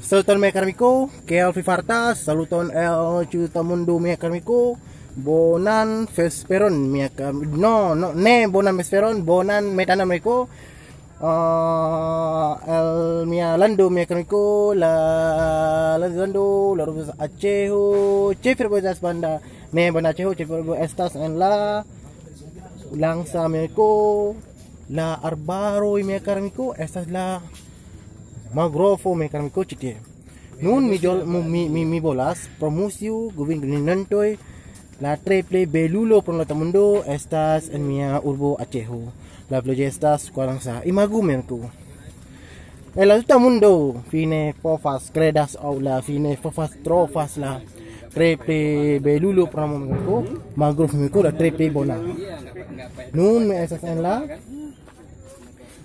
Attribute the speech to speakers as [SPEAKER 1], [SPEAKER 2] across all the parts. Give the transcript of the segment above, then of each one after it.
[SPEAKER 1] Saluton miaj amiko, kiel vi fartas? Saluton el ĉiuta mondo miaj amiko. Bonan vesperon miaj ne bonan vesperon, bonan metanan amiko. El mia lando miaj amiko, la lando, la urbo Acxeho, cxefurbo estas Banda Acxeho, cxefurbo estas en la Langsa amiko, la arbaroj miaj amiko, estas la magrovojn miaj amiko ĉi tie. Nun mi volas promuciu guvernantoj la plej belulo por la mundo estas en mia urbo Acxeho. La plej estas Langsa. Imagu menku. En la tuta mundo fine povas kredas aŭ la fine povas trovas la plej belulo por la mundo. Magrovojn la plej bona. Nun mi estas en la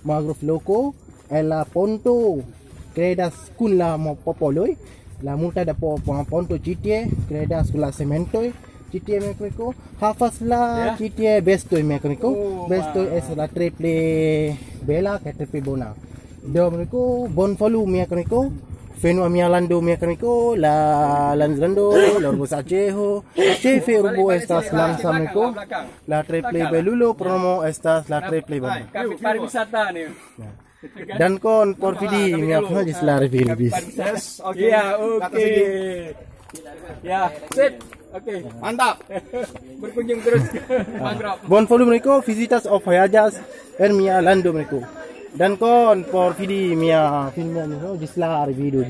[SPEAKER 1] magrovloko en la ponto kredas kun la popoloj. La multa da ponto ĉi tie kredas kun la sementoj. Ĉi tie mekaniko havas la ĉi tie bestoj mekaniko. Bestoj estas la tre plej bela kaj tre plej bona. Do mekaniko bonvolu mekaniko. Venu a mia lando mekaniko, la lando, la urbo Acxeho. Ĉefe urbo estas Langsa mekaniko. La tre plej belulo promo estas la tre plej bona.
[SPEAKER 2] Pariwisata nih.
[SPEAKER 1] Dankon por vidi mia ĝis la revido.
[SPEAKER 2] Ya, oke. Ya, sip. Oke,
[SPEAKER 3] Mantap.
[SPEAKER 2] berkunjung terus ke mangrove.
[SPEAKER 1] Bonvolu mereka visitas of voyagxas en mia lando mereka. Dankon por vidi mia filmnya ĝis la revido.